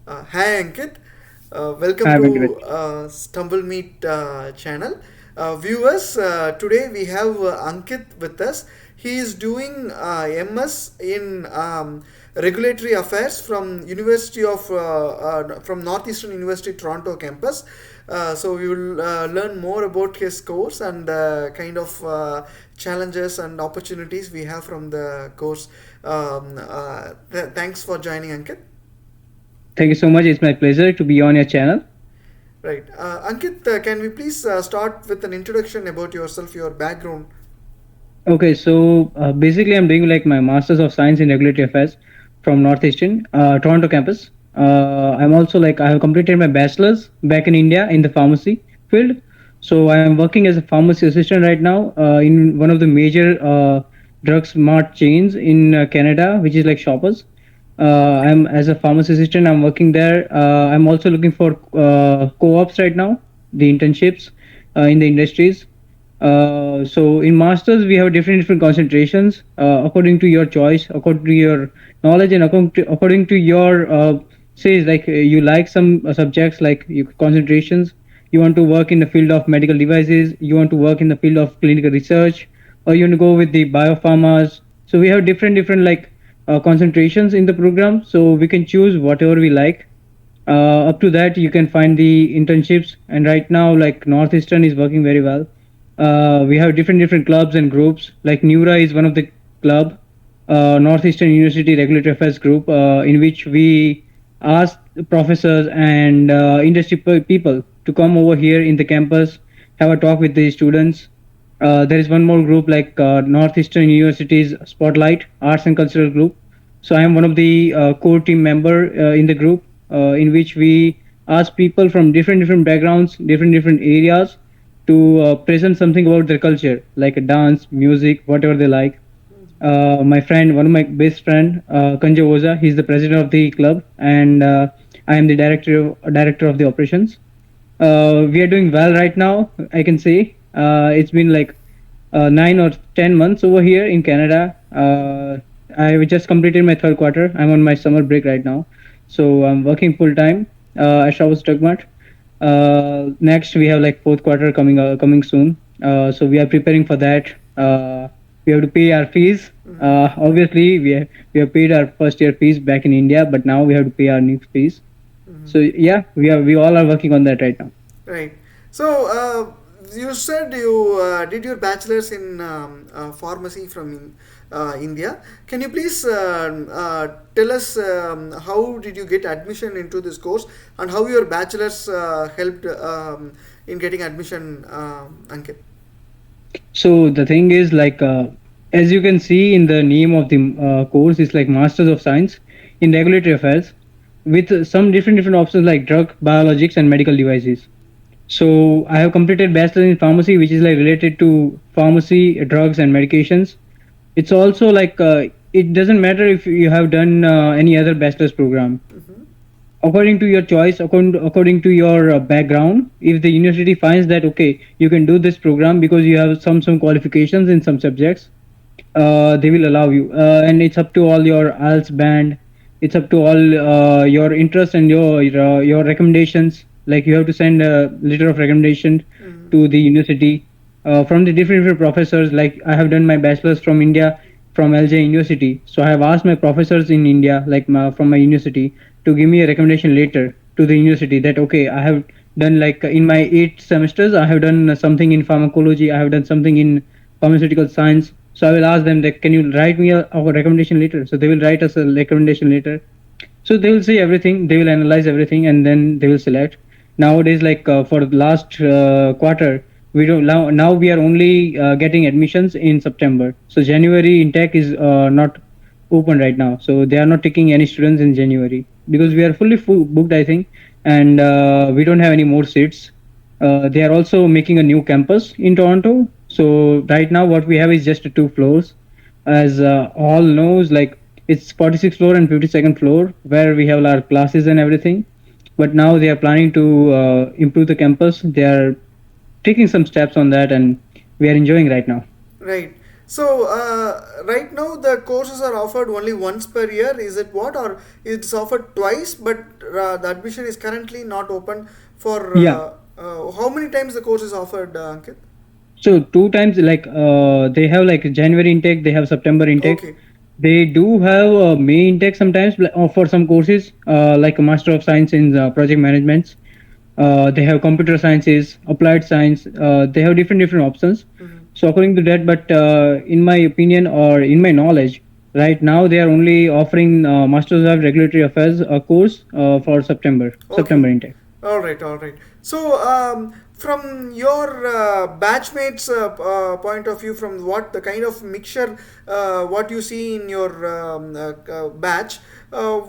Hi Ankit, welcome Hi, to Venkat. Stumble Meet channel. Viewers, today we have Ankit with us. He is doing MS in Regulatory Affairs from University of from Northeastern University Toronto campus. So we will learn more about his course and kind of challenges and opportunities we have from the course. Thanks for joining, Ankit. Thank you so much. It's my pleasure to be on your channel. Right. Ankit, can we please start with an introduction about yourself, your background? Okay, so basically, I'm doing like my Masters of Science in Regulatory Affairs from Northeastern Toronto campus. I'm also like I have completed my bachelor's back in India in the pharmacy field. So I am working as a pharmacy assistant right now in one of the major drug smart chains in Canada, which is like Shoppers. I'm as a pharmacy assistant. I'm working there. I'm also looking for co-ops right now, the internships in the industries. So in masters we have different concentrations according to your choice, according to your knowledge, and according to your says like you like some subjects like you, concentrations. You want to work in the field of medical devices. You want to work in the field of clinical research, or you want to go with the biopharmas. So we have different like concentrations in the program. So we can choose whatever we like. Up to that you can find the internships, and right now like Northeastern is working very well. We have different clubs and groups. Like Neura is one of the club, Northeastern University Regulatory Affairs group, in which we ask professors and industry people to come over here in the campus, have a talk with the students. There is one more group like Northeastern University's Spotlight Arts and Cultural Group. So I am one of the core team member in the group, in which we ask people from different backgrounds, different areas, to present something about their culture, like a dance, music, whatever they like. My friend, one of my best friend, Kanja Oza, he's the president of the club, and I am the director of the operations. We are doing well right now, I can say. It's been like 9 or 10 months over here in Canada. I just completed my third quarter. I'm on my summer break right now, so I'm working full time at Shoppers Drug Mart. Next, we have like fourth quarter coming soon. So we are preparing for that. We have to pay our fees. Mm-hmm. Obviously, we have paid our first year fees back in India, but now we have to pay our new fees. Mm-hmm. So yeah, we all are working on that right now. Right. So you said you did your bachelor's in pharmacy from India. Can you please tell us how did you get admission into this course and how your bachelor's helped in getting admission, Ankit? So the thing is like as you can see in the name of the course, is like Masters of Science in Regulatory Affairs, with some different options like drug, biologics, and medical devices. So I have completed bachelor in pharmacy, which is like related to pharmacy, drugs, and medications. It's also like it doesn't matter if you have done any other bachelor's program. Mm-hmm. According to your choice, according to your background, if the university finds that okay, you can do this program because you have some qualifications in some subjects, they will allow you. And it's up to all your IELTS band. It's up to all your interest and your recommendations. Like you have to send a letter of recommendation Mm-hmm. to the university from the different professors. Like I have done my bachelor's from India, from LJ University. So I have asked my professors in India, like from my university, to give me a recommendation letter to the university that okay, I have done like in my 8 semesters, I have done something in pharmacology, I have done something in pharmaceutical science. So I will ask them that can you write me a recommendation letter? So they will write us a recommendation letter. So they will see everything, they will analyze everything, and then they will select. Nowadays, like for the last quarter, we don't now we are only getting admissions in September. So January intake is not open right now. So they are not taking any students in January because we are fully booked, I think, and we don't have any more seats. They are also making a new campus in Toronto. So right now, what we have is just 2 floors. As all knows, like it's 46th floor and 52nd floor where we have our classes and everything. But now they are planning to improve the campus. They are taking some steps on that, and we are enjoying right now. Right. So right now the courses are offered only once per year. Is it what, or it's offered twice? But the admission is currently not open for Yeah. how many times the course is offered, Ankit? So two times, like they have like January intake, they have September intake. Okay. They do have May intake sometimes for some courses, like a Master of Science in Project Management. They have computer sciences, applied science. They have different options. Mm-hmm. So according to that, but in my opinion or in my knowledge, right now they are only offering Masters of Regulatory Affairs course for Okay. September intake. All right, all right. So, from your batchmates' point of view, from what the kind of mixture, what you see in your batch, uh,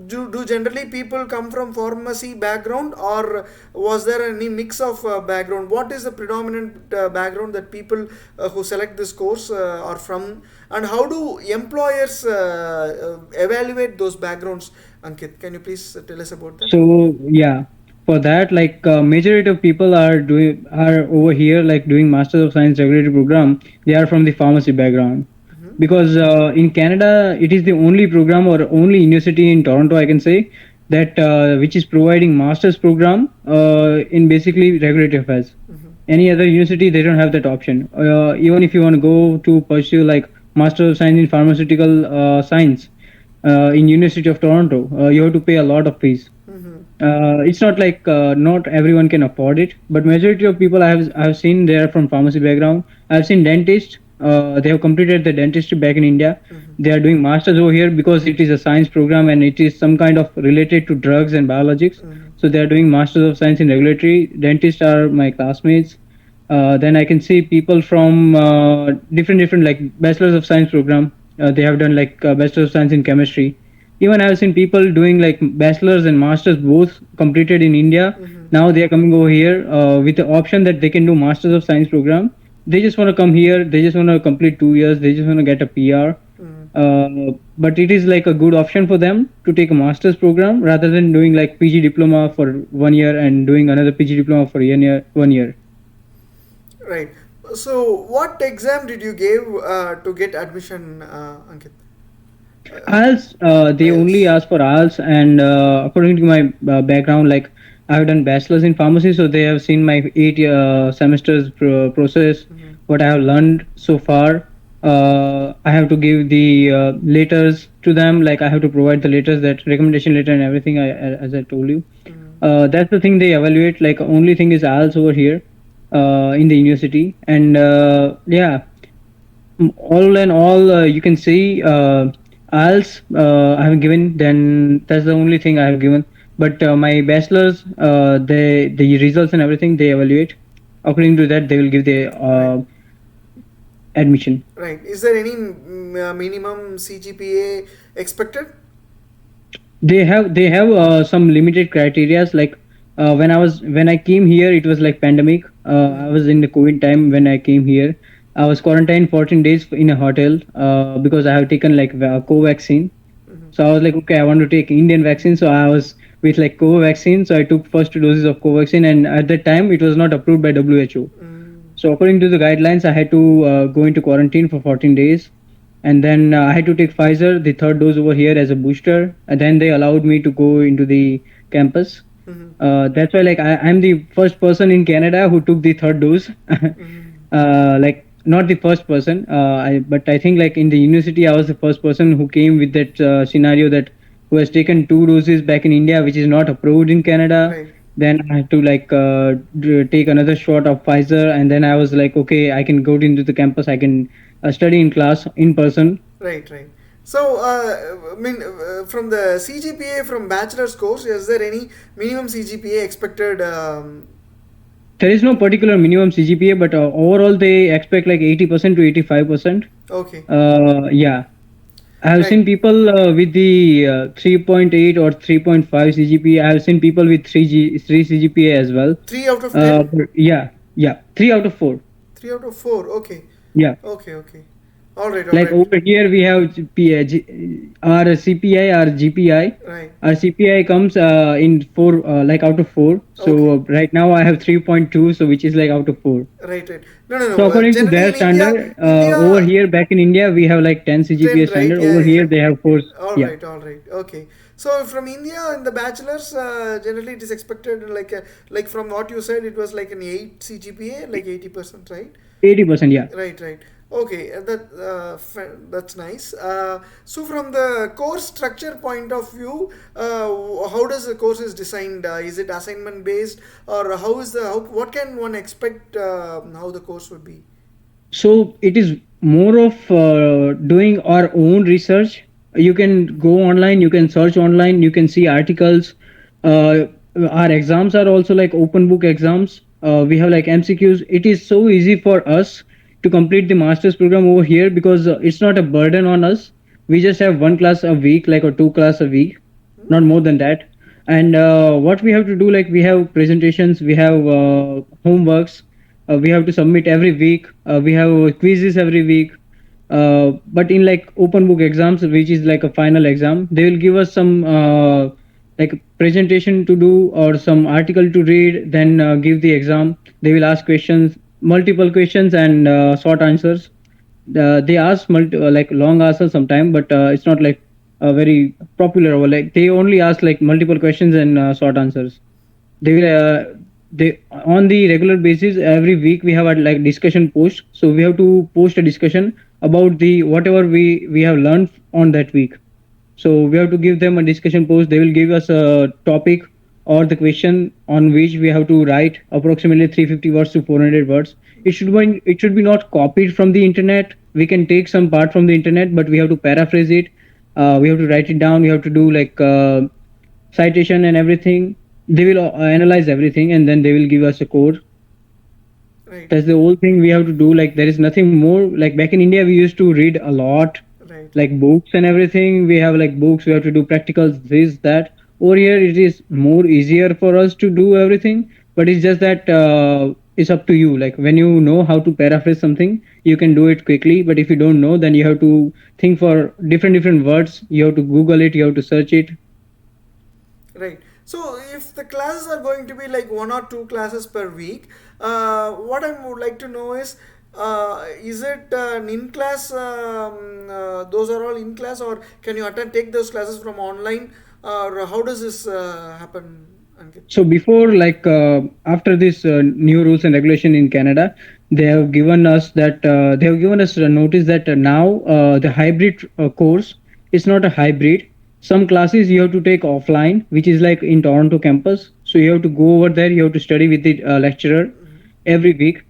do generally people come from pharmacy background, or was there any mix of background? What is the predominant background that people who select this course are from, and how do employers evaluate those backgrounds? Ankit, can you please tell us about that? So yeah, for that, like majority of people are over here like doing Masters of Science Regulatory program. They are from the pharmacy background Mm-hmm. because in Canada it is the only program or only university in Toronto I can say that which is providing masters program in basically regulatory affairs. Mm-hmm. Any other university they don't have that option. Even if you want to go to pursue like Master of Science in Pharmaceutical Science in University of Toronto, you have to pay a lot of fees. Mm-hmm. It's not like not everyone can afford it, but majority of people I have seen they are from pharmacy background. I've seen dentists. They have completed the dentistry back in India. Mm-hmm. They are doing masters over here because it is a science program and it is some kind of related to drugs and biologics. Mm-hmm. So they are doing masters of science in regulatory. Dentists are my classmates. Then I can see people from different like bachelors of science program. They have done like bachelor of science in chemistry. Even I've seen people doing like bachelor's and master's both completed in India. Mm-hmm. Now they are coming over here with the option that they can do masters of science program. They just want to come here. They just want to complete 2 years. They just want to get a PR. Mm-hmm. But it is like a good option for them to take a master's program rather than doing like PG diploma for 1 year and doing another PG diploma for 1 year. 1 year. Right. So, what exam did you give to get admission, Ankit? IELTS, they only IELTS. ask for IELTS, and according to my background, like I have done bachelor's in pharmacy, so they have seen my 8 semesters process, Mm-hmm. what I have learned so far. I have to give the letters to them, like I have to provide the letters, that recommendation letter and everything. As I told you, Mm-hmm. that's the thing they evaluate. Like only thing is IELTS over here in the university, and yeah, all in all, you can see IELTS I have given. Then that's the only thing I have given. But my bachelor's, the results and everything they evaluate. According to that, they will give the Right. admission. Right. Is there any minimum CGPA expected? They have some limited criterias. Like when I came here, it was like pandemic. Mm-hmm. I was in the COVID time when I came here. I was quarantined 14 days in a hotel because I have taken like Covaxin. Mm-hmm. So I was like, okay, I want to take Indian vaccine. So I was with like Covaxin. So I took first 2 doses of Covaxin, and at that time it was not approved by WHO. Mm-hmm. So according to the guidelines, I had to go into quarantine for 14 days, and then I had to take Pfizer, the third dose over here as a booster, and then they allowed me to go into the campus. Mm-hmm. That's why like I'm the first person in Canada who took the third dose. Mm-hmm. Like not the first person, but I think like in the university I was the first person who came with that scenario that who has taken 2 doses back in India, which is not approved in Canada. Right. Then I had to like take another shot of Pfizer, and then I was like, okay, I can go into the campus. I can study in class in person. Right. Right. So, I mean, from the CGPA from bachelor's course, is there any minimum CGPA expected? There is no particular minimum CGPA, but overall they expect like 80% to 85%. Okay. Yeah, I have Right. seen people with the 3.8 or 3.5 CGPA. I have seen people with 3 CGPA as well. 3 out of 10. Yeah, 3 out of 4. 3 out of 4. Okay. Yeah. Okay. Okay. All right, all Like right, over here we have our CPI, our GPI. right. Our CPI comes in four, like out of four. So Okay. right now I have 3.2, so which is like out of four. Right, right. No, no, So no. according to Generally their in India, standard, over India here back in India we have like 10 10, CGPA right? standard. Yeah, Over yeah. here they have four. All Yeah, right, all right. Okay. So from India in the bachelors, generally it is expected like from what you said, it was like an 8 CGPA, like 80%, right? 80%. Yeah. Right, right. Okay, that's nice. So from the course structure point of view, how does the course is designed? Is it assignment based, or what can one expect? How the course would be? So it is more of doing our own research. You can go online, you can search online, you can see articles. Uh, our exams are also like open book exams. We have like MCQs. It is so easy for us to complete the master's program over here because it's not a burden on us. We just have one class a week, like or two class a week, not more than that. And what we have to do, like we have presentations, we have homeworks, we have to submit every week, we have quizzes every week. But in like open book exams, which is like a final exam, they will give us some like presentation to do or some article to read, then give the exam. They will ask questions, multiple questions and short answers. They ask like long answers sometime, but it's not like very popular, or like they only ask like multiple questions and short answers. They will they on the regular basis every week we have a like discussion post, so we have to post a discussion about the whatever we have learned on that week. So we have to give them a discussion post. They will give us a topic or the question on which we have to write approximately 350 words to 400 words. It should be not copied from the internet. We can take some part from the internet, but we have to paraphrase it. We have to write it down. We have to do like citation and everything. They will analyze everything and then they will give us a code. Right, That's the whole thing we have to do. Like there is nothing more. Like back in India, we used to read a lot, right. like books and everything. We have like books. We have to do practicals, this, that. Over here, it is more easier for us to do everything. But it's just that it's up to you. Like when you know how to paraphrase something, you can do it quickly. But if you don't know, then you have to think for different words. You have to Google it. You have to search it. Right. So if the classes are going to be like 1 or 2 classes per week, what I would like to know is it an in class? Those are all in class, or can you attend take those classes from online, or how does this happen, Ankit? So before, like after this new rules and regulation in Canada, they have given us a notice that now the hybrid course is not a hybrid. Some classes you have to take offline, which is like in Toronto campus. So you have to go over there. You have to study with the lecturer every week.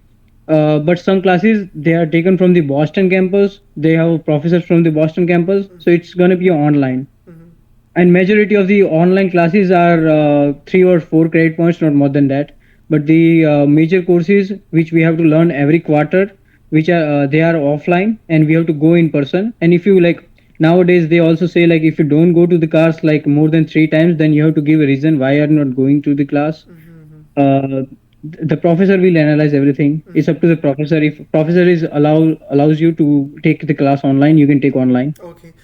But some classes they are taken from the Boston campus. They have professors from the Boston campus. So it's gonna be online, Mm-hmm. and majority of the online classes are 3 or 4 credit points, not more than that. But the major courses which we have to learn every quarter, which are they are offline and we have to go in person. And if you like nowadays they also say like if you don't go to the class like more than 3 times, then you have to give a reason why you are not going to the class. Mm-hmm. The professor will analyze everything. It's up to the professor. If professor is allows you to take the class online, you can take online. Okay.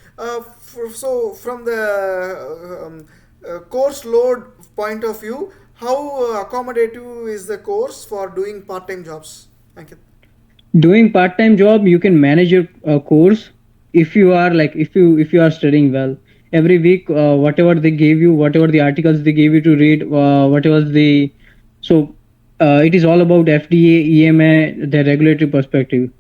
So from the course load point of view, how accommodative is the course for doing part-time jobs, Ankit? Doing part-time job, you can manage your course if you are like if you are studying well. Every week whatever they gave you, whatever the articles they gave you to read, whatever the so it is all about FDA, EMA, the regulatory perspective.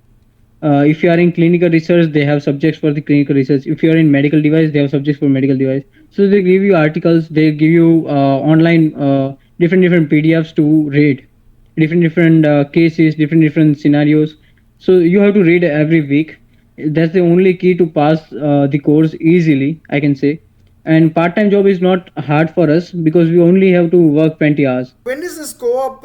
If you are in clinical research, they have subjects for the clinical research. If you are in medical device, they have subjects for medical device. So they give you articles, they give you online different PDFs to read, different cases, different scenarios. So you have to read every week. That's the only key to pass the course easily, I can say. And part-time job is not hard for us because we only have to work 20 hours. When is this co-op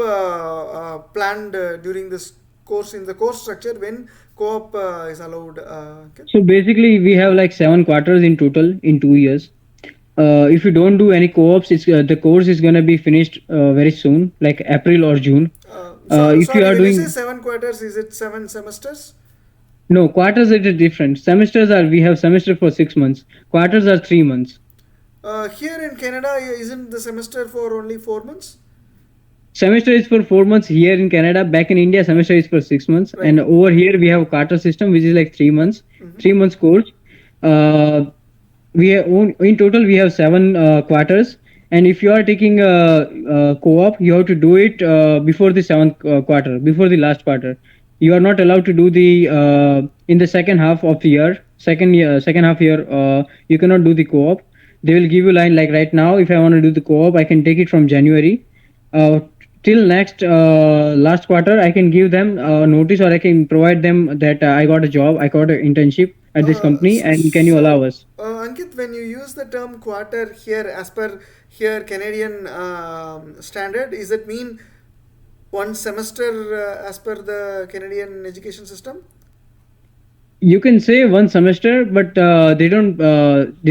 planned during this course in the course structure? When co-op is allowed? Ankit? So basically, we have like 7 quarters in total in 2 years. If you don't do any co-ops, the course is gonna be finished very soon, like April or June. So If you sorry, are when you say doing 7 quarters, is it 7 semesters? No, quarters are different. Semesters are, we have semester for 6 months. Quarters are 3 months. Here in Canada, isn't the semester for only 4 months? Semester is for 4 months here in Canada. Back in India, semester is for 6 months, Right. and over here we have a quarter system, which is like 3 months, Mhm. 3 months course. Uh, we have in total we have seven quarters, and if you are taking a co-op, you have to do it before the seventh quarter, before the last quarter. You are not allowed to do the in the second half of the year, second half year. You cannot do the co-op. They will give you line like right now. If I want to do the co-op, I can take it from January till next last quarter. I can give them notice, or I can provide them that I got a job, I got an internship at this company, and can you allow us? Ankit, when you use the term quarter here, as per here Canadian standard, is that mean one semester as per the Canadian education system? You can say one semester, but they don't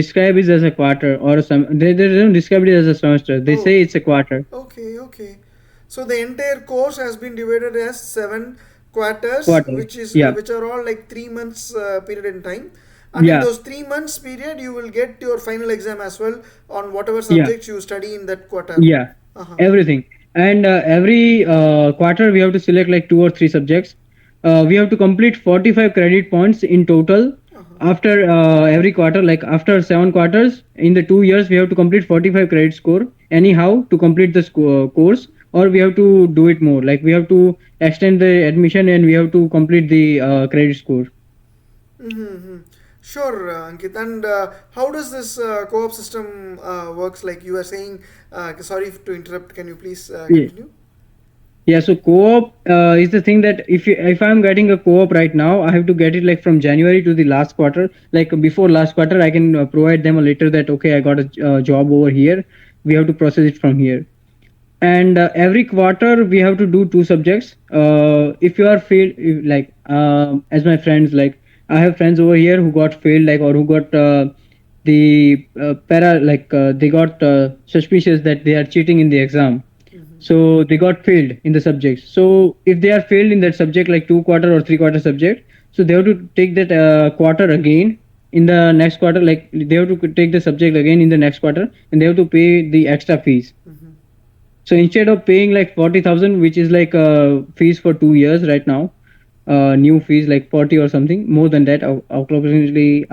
describe it as a quarter or a they don't describe it as a semester. They Oh, say it's a quarter. okay, okay. So the entire course has been divided as 7 quarters, Quarter. which Yeah. are all like 3 months period in time. And in Yeah. those 3 months period, you will get your final exam as well on whatever Yeah. subjects you study in that quarter. Yeah. Uh-huh. Everything. And every quarter we have to select like two or three subjects. We have to complete 45 credit points in total. Uh-huh. After every quarter, like after 7 quarters, in the 2 years, we have to complete 45 credit score anyhow to complete the course, or we have to do it more. Like we have to extend the admission and we have to complete the credit score. Mm-hmm. Sure, Ankit. And how does this co-op system works? Like you are saying, sorry to interrupt. Can you please Yeah. continue? Yeah, so co-op is the thing that if I'm getting a co-op right now, I have to get it like from January to the last quarter. Like before last quarter, I can provide them a letter that okay, I got a job over here. We have to process it from here. And every quarter we have to do two subjects. If you are failed, like as my friends, like I have friends over here who got failed, like or who got the para, like they got suspicious that they are cheating in the exam, Mm-hmm. so they got failed in the subject. So if they are failed in that subject, like 2 quarter or 3 quarter subject, so they have to take that quarter again in the next quarter. Like they have to take the subject again in the next quarter, and they have to pay the extra fees. Mm-hmm. So instead of paying like 40,000, which is like fees for 2 years right now, new fees like 40 or something more than that, approximately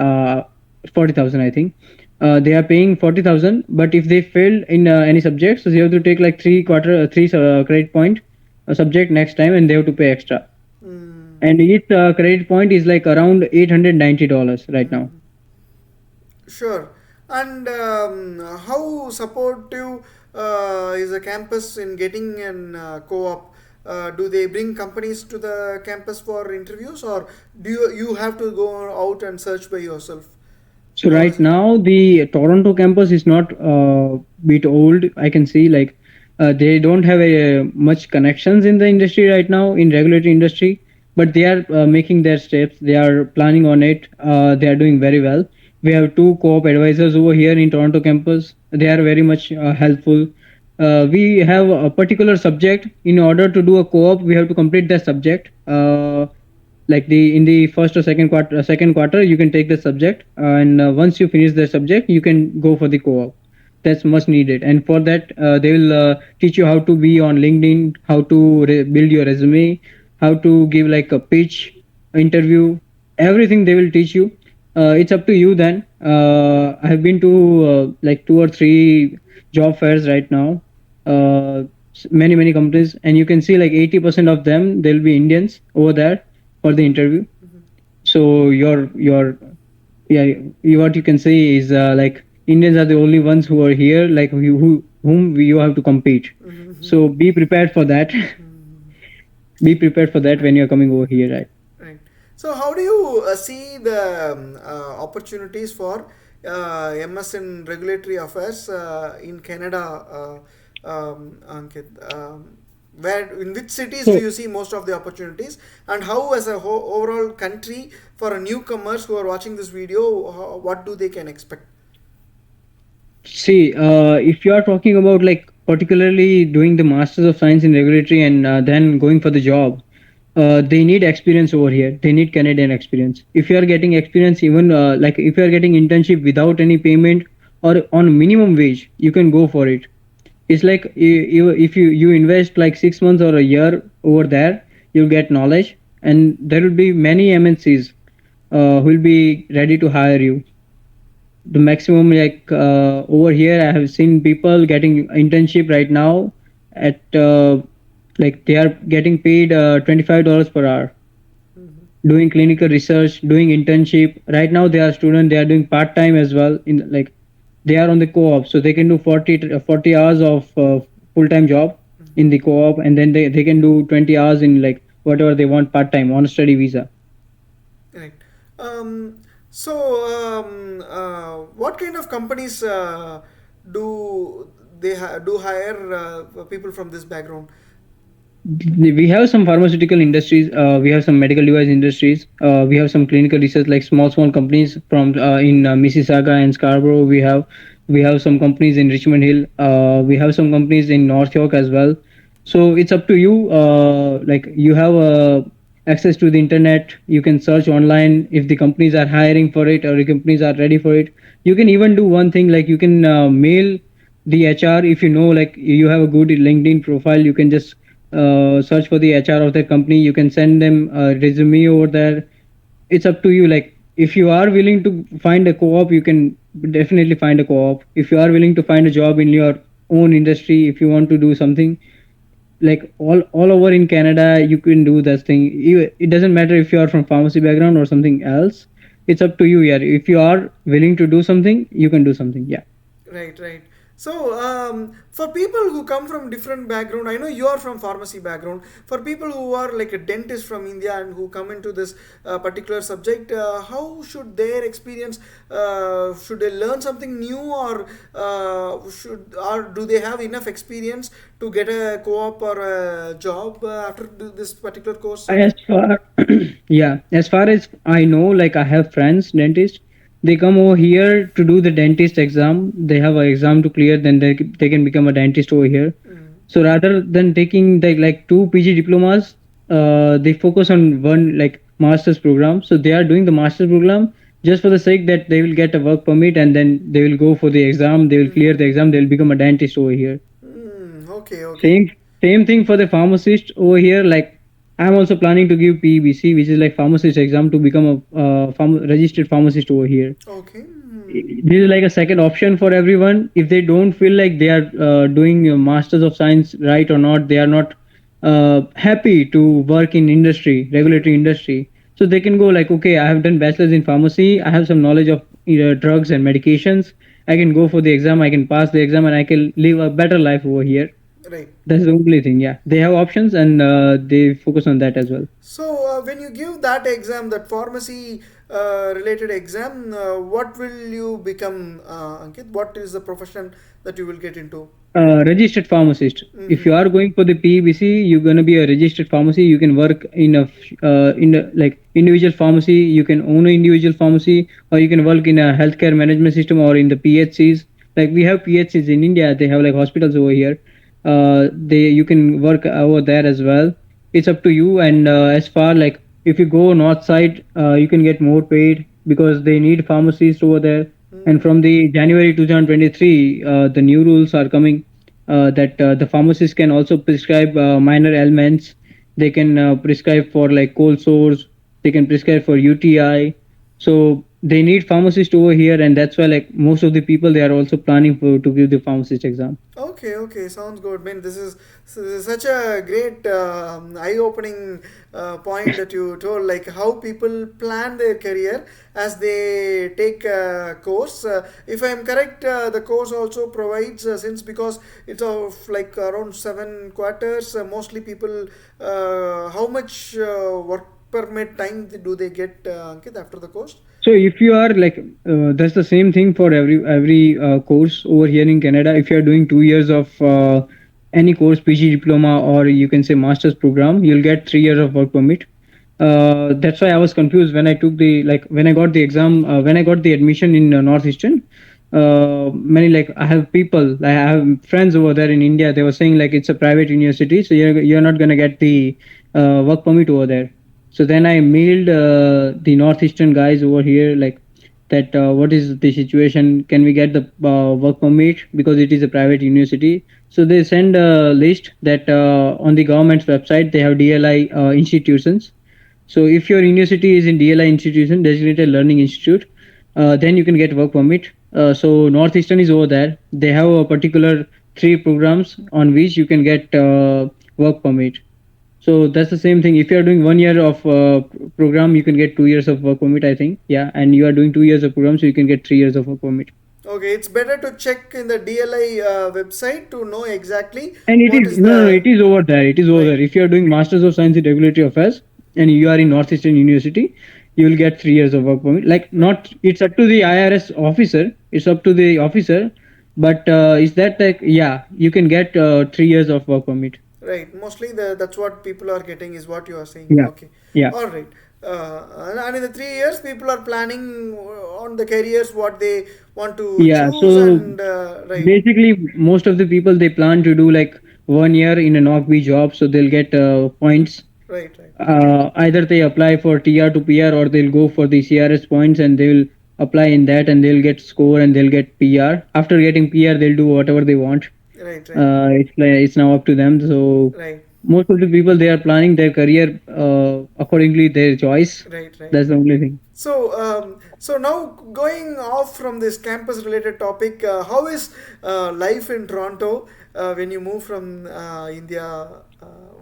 40,000, I think. They are paying 40,000, but if they failed in any subject, so they have to take like three credit point subject next time, and they have to pay extra. Mm. And each credit point is like around $890 right now. Mm-hmm. Sure. And how supportive is a campus in getting an co-op? Do they bring companies to the campus for interviews, or do you have to go out and search by yourself? So How right is it? now the Toronto campus is not bit old. I can see like they don't have a much connections in the industry right now in regulatory industry, but they are making their steps. They are planning on it. They are doing very well. We have two co-op advisors over here in Toronto campus. They are very much helpful. We have a particular subject. In order to do a co-op, we have to complete that subject. Like the in the first or second quarter you can take the subject, and once you finish the subject you can go for the co-op. That's much needed, and for that they will teach you how to be on LinkedIn, how to build your resume, how to give like a pitch interview. Everything they will teach you. It's up to you then. I have been to like two or three job fairs right now, uh, many companies, and you can see like 80% of them they'll be Indians over there for the interview. Mm-hmm. So your yeah, what you can say is like Indians are the only ones who are here, like whom you have to compete. Mm-hmm. So be prepared for that. Mm-hmm. Be prepared for that Right. when you're coming over here, right? Right. So, how do you see the opportunities for MS in regulatory affairs in Canada, Ankit? Where in which cities do So you see most of the opportunities, and how, as a overall country, for a newcomers who are watching this video, what do they can expect? see, if you are talking about like particularly doing the Masters of Science in Regulatory and then going for the job, they need experience over here. They need Canadian experience. If you are getting experience, even like if you are getting internship without any payment or on minimum wage, you can go for it. It's like if you invest like 6 months or a year over there, you'll get knowledge, and there will be many MNCs who will be ready to hire you. The maximum, like over here, I have seen people getting internship right now at like they are getting paid $25 per hour, doing clinical research, doing internship. Right now, they are student. They are doing part time as well. In like they are on the co-op, so they can do 40 hours of full time job in the co-op, and then they can do 20 hours in like whatever they want part time on a study visa. Right. So, what kind of companies do do hire people from this background? We have some pharmaceutical industries, we have some medical device industries, we have some clinical research like small companies from in Mississauga and Scarborough. We have some companies in Richmond Hill. We have some companies in North York as well. So it's up to you. Like you have access to the internet. You can search online if the companies are hiring for it or the companies are ready for it. You can even do one thing, like you can mail the HR. If you know, like you have a good LinkedIn profile, you can just search for the HR of that company. You can send them a resume over there. It's up to you. Like if you are willing to find a co-op, you can definitely find a co-op. If you are willing to find a job in your own industry, if you want to do something like all over in Canada, you can do this thing. It doesn't matter if you are from pharmacy background or something else. It's up to you. Yeah, if you are willing to do something, you can do something. Yeah. Right, right. So, for people who come from different background, I know you are from pharmacy background. For people who are like a dentist from India and who come into this particular subject, how should their experience? Should they learn something new, or do they have enough experience to get a co-op or a job after this particular course, As Ankit? far yeah, as far as I know, like I have friends dentists. They come over here to do the dentist exam. They have an exam to clear, then they can become a dentist over here. Mm. So rather than taking the like two PG diplomas, they focus on one like master's program. So they are doing the master's program just for the sake that they will get a work permit, and then they will go for the exam. They will clear the exam. They will become a dentist over here. Okay, okay. Same thing for the pharmacist over here. Like I'm also planning to give PEBC, which is like pharmacist exam, to become a registered pharmacist over here. Okay. This is like a second option for everyone. If they don't feel like they are doing a masters of science right or not, they are not happy to work in industry, regulatory industry. So they can go like, okay, I have done bachelor's in pharmacy. I have some knowledge of drugs and medications. I can go for the exam. I can pass the exam, and I can live a better life over here. Right. That's the only thing. Yeah, they have options, and they focus on that as well. So, when you give that exam, that pharmacy related exam, what will you become, Ankit? What is the profession that you will get into? Registered pharmacist. If Mm-hmm. you are going for the PEBC, you're gonna be a registered pharmacy. You can work in a like individual pharmacy. You can own an individual pharmacy, or you can work in a healthcare management system or in the PHCs. Like we have PHCs in India. They have like hospitals over here. They you can work over there as well. It's up to you. And as far like if you go north side, you can get more paid because they need pharmacists over there. And Mm-hmm. from the January 2023, the new rules are coming that the pharmacists can also prescribe minor ailments. They can prescribe for like cold sores. They can prescribe for UTI. So they need pharmacists over here, and that's why like most of the people they are also planning for to give the pharmacist exam. Okay, okay, sounds good. Man, this is such a great eye-opening point that you told, like how people plan their career as they take a course. If I am correct, the course also provides, since because it's of like around 7 quarters, mostly people, how much work permit time do they get, Ankit, after the course? So if you are like that's the same thing for every course over here in Canada. If you are doing 2 years of any course, PG diploma or you can say master's program, you'll get 3 years of work permit. That's why I was confused when I took the like when I got the exam when I got the admission in Northeastern. Many like I have people, I have friends over there in India. They were saying like it's a private university, so you're not gonna get the work permit over there. So then I mailed the northeastern guys over here, like that. What is the situation? Can we get the work permit because it is a private university? So they send a list that on the government's website they have DLI institutions. So if your university is in DLI institution, designated learning institute, then you can get work permit. So Northeastern is over there. They have a particular three programs on which you can get work permit. So that's the same thing. If you are doing 1 year of program, you can get 2 years of work permit, I think. Yeah, and you are doing 2 years of program, so you can get 3 years of work permit. Okay, it's better to check in the DLI website to know exactly And it what is is no, no, no, the it is over there. It is over right. there. If you are doing Masters of Science in Regulatory Affairs and you are in Northeastern University, you will get 3 years of work permit. Like not, it's up to the IRS officer. It's up to the officer, but is that like yeah, you can get 3 years of work permit. Right. Mostly that's what people are getting is what you are saying. Yeah, Okay. yeah, All right. And in the 3 years, people are planning on the careers what they want to yeah. choose So and right, basically, most of the people they plan to do like 1 year in a NOCB job, so they'll get points. right, right, Either they apply for TR to PR or they'll go for the CRS points and they will apply in that and they'll get score and they'll get PR. After getting PR, they'll do whatever they want. right, right, It's now up to them. So right, most of the people they are planning their career accordingly their choice. right, right. That's the only thing. So now going off from this campus-related topic, how is life in Toronto when you move from India?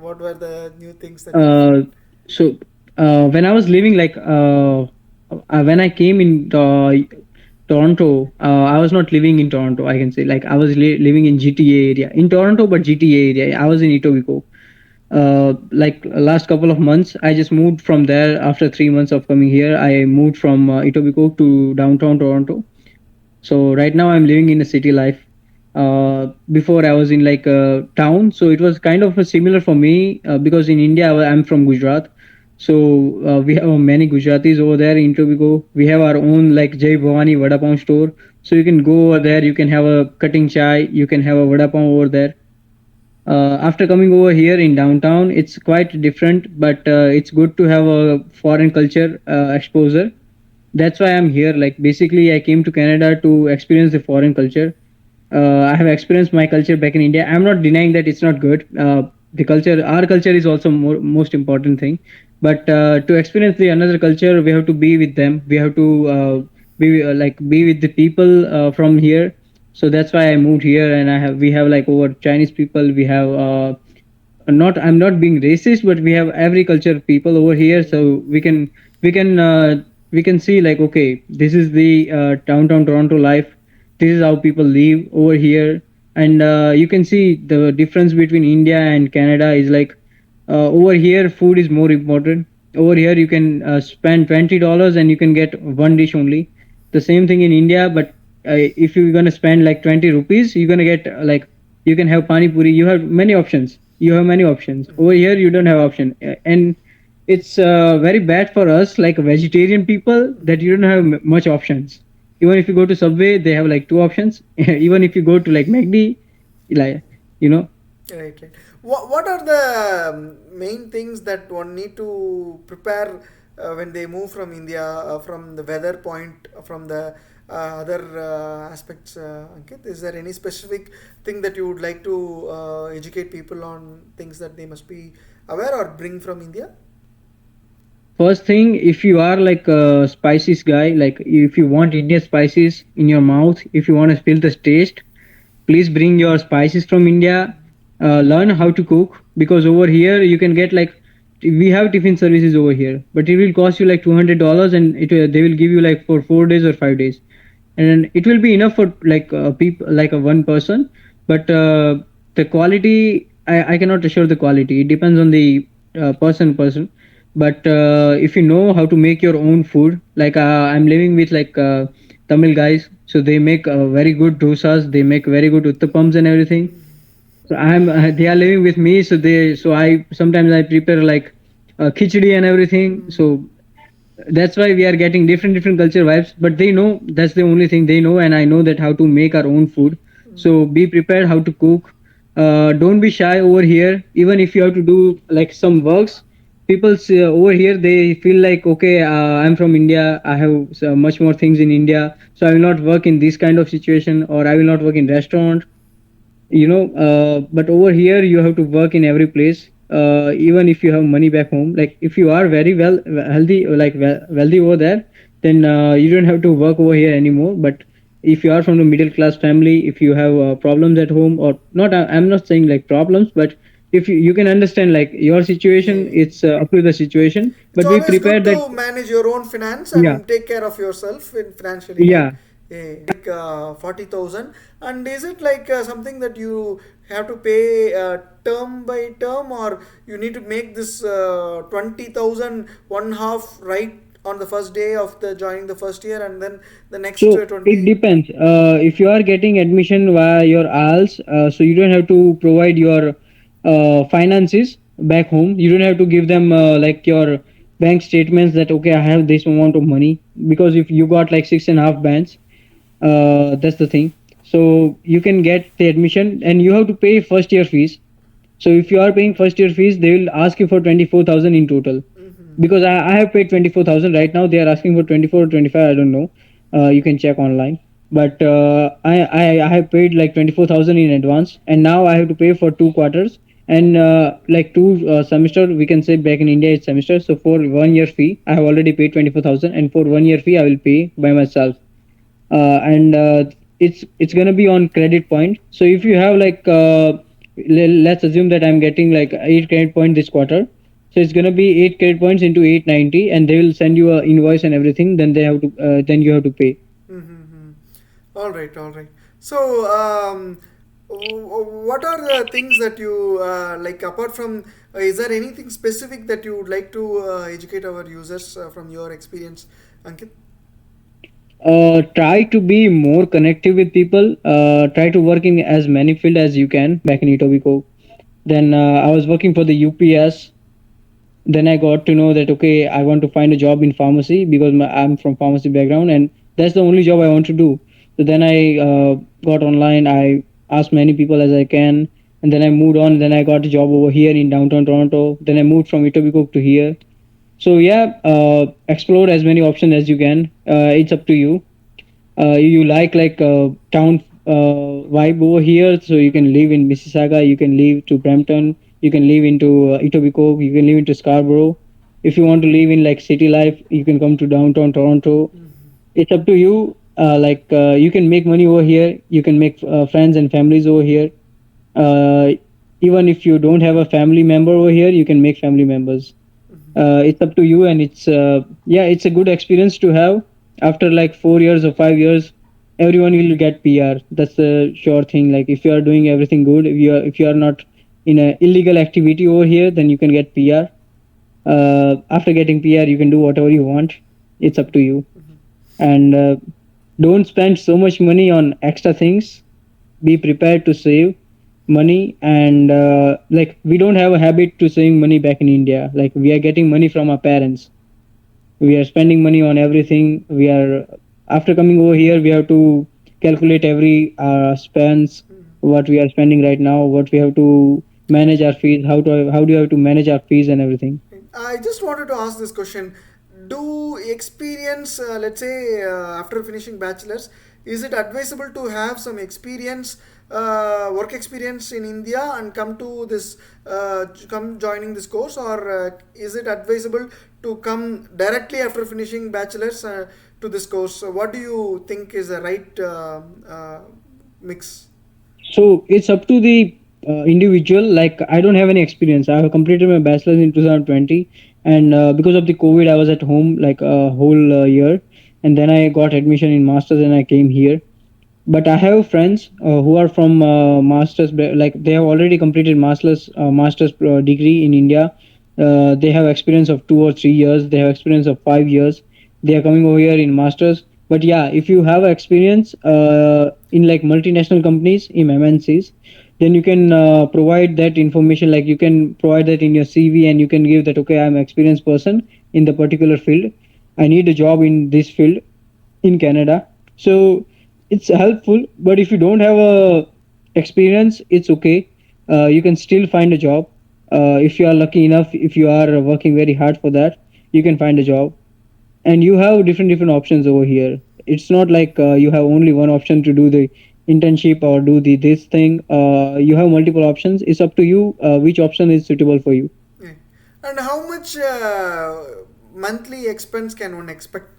What were the new things that you Uh, felt? so when I was living when I came in Toronto, I was not living in Toronto. I can say like I was living in GTA area in Toronto, but GTA area. I was in Etobicoke. Like last couple of months, I just moved from there after 3 months of coming here. I moved from Etobicoke to downtown Toronto. So right now I'm living in a city life. Before I was in like a town, so it was kind of a similar for me because in India I'm from Gujarat, so we have many Gujaratis over there in Tobago. We have our own like Jai Bhavani Vada Pav store, so you can go over there. You can have a cutting chai. You can have a vada pav over there. After coming over here in downtown, it's quite different, but it's good to have a foreign culture exposure. That's why I'm here. Like basically, I came to Canada to experience the foreign culture. I have experienced my culture back in India. I'm not denying that it's not good. The culture, our culture, is also most important thing. But to experience the another culture, we have to be with them. We have to be with the people from here. So that's why I moved here, and we have like over Chinese people. We have not I'm not being racist, but we have every culture people over here, so we can we can see like okay, this is the downtown Toronto life. This is how people live over here, and you can see the difference between India and Canada is like over here food is more important. Over here you can spend $20 and you can get one dish only. The same thing in India, but if you're gonna spend like 20 rupees, you're gonna get like you can have pani puri. You have many options. You have many options. Over here you don't have option, and it's very bad for us like vegetarian people that you don't have much options. Even if you go to Subway, they have like two options. Even if you go to like McD, like you know. Right, right. What are the main things that one need to prepare when they move from India, from the weather point, from the other aspects, Ankit? Is there any specific thing that you would like to educate people on things that they must be aware or bring from India? First thing, if you are like a spices guy, like if you want Indian spices in your mouth, if you want to feel the taste, please bring your spices from India. Learn how to cook because over here you can get like we have tiffin services over here, but it will cost you like $200 and they will give you like for 4 days or 5 days, and it will be enough for like people like a one person. But the quality, I cannot assure the quality. It depends on the person. But if you know how to make your own food, like I'm living with like Tamil guys, so they make very good dosas. They make very good uttapams and everything. So I'm they are living with me, so I sometimes I prepare like khichdi and everything. So that's why we are getting different culture vibes. But they know that's the only thing they know, and I know that how to make our own food. So be prepared how to cook. don't be shy over here. Even if you have to do like some works, people say, over here they feel like, okay, I'm from India, I have much more things in India, so I will not work in this kind of situation, or I will not work in restaurant, but over here you have to work in every place, even if you have money back home. Like if you are very well healthy, like wealthy over there, then you don't have to work over here anymore. But if you are from the middle class family, if you have problems at home, or not, I'm not saying like problems, but if you can understand like your Yeah, situation, yeah. it's up to the situation, It's but be always good prepared that. to manage your own finance Yeah, and take care of yourself in financially, right? yeah. Yeah, like 40,000. And is it like something that you have to pay term by term, or you need to make this 20,000 one half right on the first day of the joining the first year, and then the next So it 20? depends. If you are getting admission via your ALS, so you don't have to provide your finances back home. You don't have to give them like your bank statements that okay, I have this amount of money, because if you got like 6.5 bands, that's the thing. So you can get the admission, and you have to pay first year fees. So if you are paying first year fees, they will ask you for 24,000 in total. Mm-hmm. Because I have paid 24,000 right now. They are asking for 24 or 25. I don't know. You can check online. But I have paid like 24,000 in advance, and now I have to pay for 2 quarters and like two semester. We can say back in India it's semester. So for 1 year fee, I have already paid 24,000, and for 1 year fee, I will pay by myself. And it's gonna be on credit point. So if you have like let's assume that I'm getting like 8 credit point this quarter, so it's gonna be 8 credit points into 890, and they will send you a invoice and everything. Then they have to then you have to pay. Mm-hmm. All right, all right. So, what are the things that you like apart from? Is there anything specific that you would like to educate our users from your experience, Ankit? Try to be more connected with people. Try to work in as many field as you can back in Etobicoke. Then I was working for the UPS. Then I got to know that okay, I want to find a job in pharmacy because I'm from pharmacy background, and that's the only job I want to do. So then I got online. I asked many people as I can, and then I moved on. Then I got a job over here in downtown Toronto. Then I moved from Etobicoke to here. So yeah, explore as many options as you can. It's up to you. You like town vibe over here, so you can live in Mississauga, you can live to Brampton, you can live into Etobicoke, you can live into Scarborough. If you want to live in like city life, you can come to downtown Toronto. It's up to you. You can make money over here, you can make friends and families over here. uh, Even if you don't have a family member over here, you can make family members. It's up to you, and it's a good experience to have. After like 4 years or 5 years, everyone will get PR. That's a sure thing. Like if you are doing everything good, if you are not in a illegal activity over here, then you can get PR. After getting PR, you can do whatever you want. It's up to you. And don't spend so much money on extra things. Be prepared to save money. And like we don't have a habit to saving money back in India. Like we are getting money from our parents, we are spending money on everything. We are After coming over here, we have to calculate every spends, what we are spending right now, what we have to manage our fees, how do you have to manage our fees and everything. I just wanted to ask this question. Do experience, let's say, after finishing bachelor's, is it advisable to have some experience, work experience in India and come to this, come joining this course, or is it advisable to come directly after finishing bachelor's to this course? So what do you think is the right mix? So it's up to the individual. Like I don't have any experience. I have completed my bachelor's in 2020, and because of the COVID, I was at home like a whole year, and then I got admission in masters, and I came here. But I have friends who are from masters, like they have already completed masters degree in India. They have experience of 2 or 3 years. They have experience of 5 years. They are coming over here in masters. But yeah, if you have experience in like multinational companies in MNCs, then you can provide that information. Like you can provide that in your CV, and you can give that okay, I'm an experienced person in the particular field. I need a job in this field in Canada. So it's helpful. But if you don't have a experience, it's okay. you can still find a job. If you are lucky enough, if you are working very hard for that, you can find a job. And you have different options over here. It's not like you have only one option to do the internship or do the this thing. You have multiple options. It's up to you which option is suitable for you. Yeah. And how much monthly expense can one expect?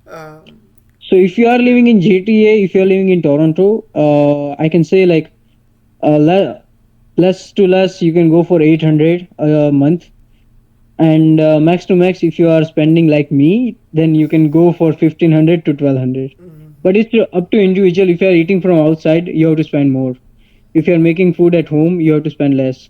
Uh, So if you are living in GTA, if you are living in Toronto, I can say like less to less, you can go for 800 a month, and max to max, if you are spending like me, then you can go for 1500 to 1200. mm, But it's up to individual. If you are eating from outside, you have to spend more. If you are making food at home, you have to spend less.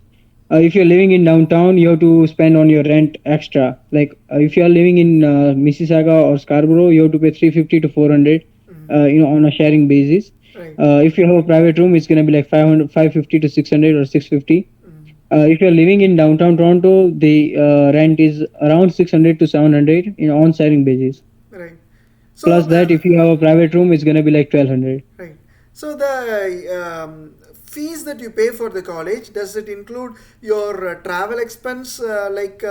If you're living in downtown, you have to spend on your rent extra. Like if you are living in Mississauga or Scarborough, you have to pay 350 to 400, mm, on a sharing basis. right. If you have a private room, it's gonna be like 500, 550 to 600 or 650. Mm, If you're living in downtown Toronto, the rent is around 600 to 700 in on sharing basis. right. So Plus that, if you have a private room, it's gonna be like 1200. right. So the fees that you pay for the college, does it include your travel expense like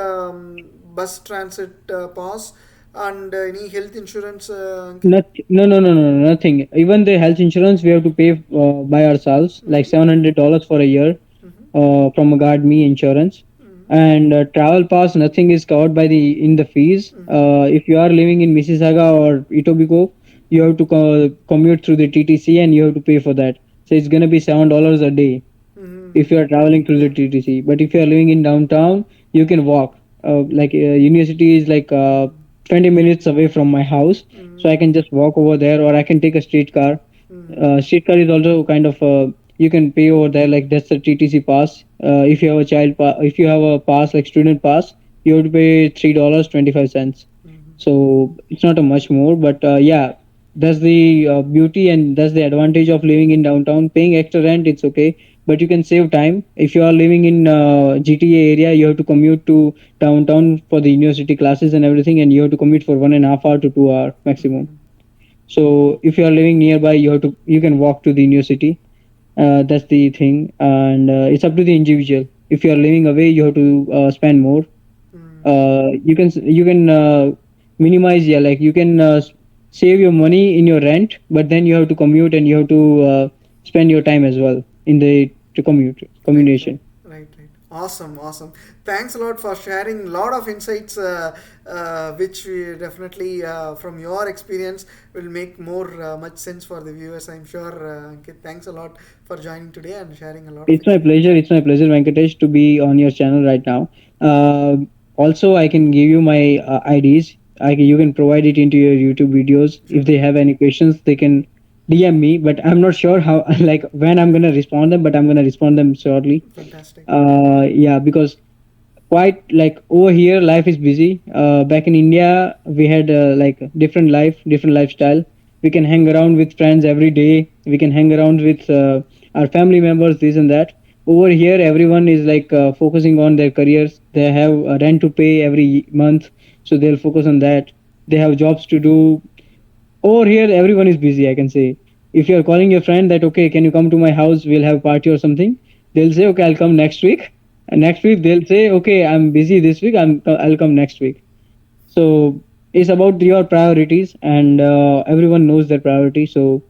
bus transit pass and any health insurance, Ankit? Nothing. Even the health insurance we have to pay by ourselves, like Mm-hmm. $700 for a year, Mm-hmm. from a Guard Me insurance. Mm-hmm. And travel pass, nothing is covered by the in the fees. Mm-hmm. If you are living in Mississauga or Etobicoke, you have to commute through the TTC and you have to pay for that. So it's gonna be $7 a day if Mm-hmm. you are traveling through the TTC. But if you are living in downtown, you can walk. University is like 20 minutes away from my house, so I can just walk over there, or I can take a streetcar. Mm-hmm. Streetcar is also kind of you can pay over there. Like that's the TTC pass. If you have a if you have a pass like student pass, you have to pay $3.25. Mm-hmm. So it's not a much more, but yeah, that's the beauty and that's the advantage of living in downtown. Paying extra rent, it's okay, but you can save time. If you are living in GTA area, you have to commute to downtown for the university classes and everything, and you have to commute for 1.5 hour to 2 hour maximum. Mm-hmm. So if you are living nearby, you can walk to the university. That's the thing, and it's up to the individual. If you are living away, you have to spend more. Mm-hmm. You can minimize, yeah, like you can save your money in your rent, but then you have to commute and you have to spend your time as well in the to commute Right, right, commutation. right, right. Awesome, awesome. Thanks a lot for sharing a lot of insights, which we definitely, from your experience, will make more much sense for the viewers. I'm sure. Ankit, thanks a lot for joining today and sharing a lot of It's my experience. pleasure. It's my pleasure, Venkatesh, to be on your channel right now. Uh, Also, I can give you my IDs. You can provide it into your YouTube videos. If Sure. they have any questions, they can DM me. But I'm not sure how, like when I'm gonna respond them. But I'm gonna respond them shortly. Fantastic. Yeah, because quite like over here, life is busy. Back in India, we had like different life, different lifestyle. We can hang around with friends every day. We can hang around with our family members, this and that. Over here, everyone is like focusing on their careers. They have a rent to pay every month, so they'll focus on that. They have jobs to do. Over here, everyone is busy, I can say. If you're calling your friend that, okay, can you come to my house? We'll have a party or something. They'll say, okay, I'll come next week. And next week, they'll say, okay, I'm busy this week. I'll come next week. So it's about your priorities, and everyone knows their priorities. So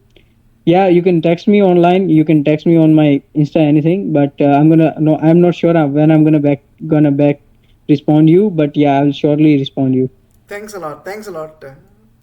yeah, you can text me online. You can text me on my Insta, anything. But I'm not sure when I'm gonna back respond you. But yeah, I'll surely respond you. Thanks a lot. Thanks a lot.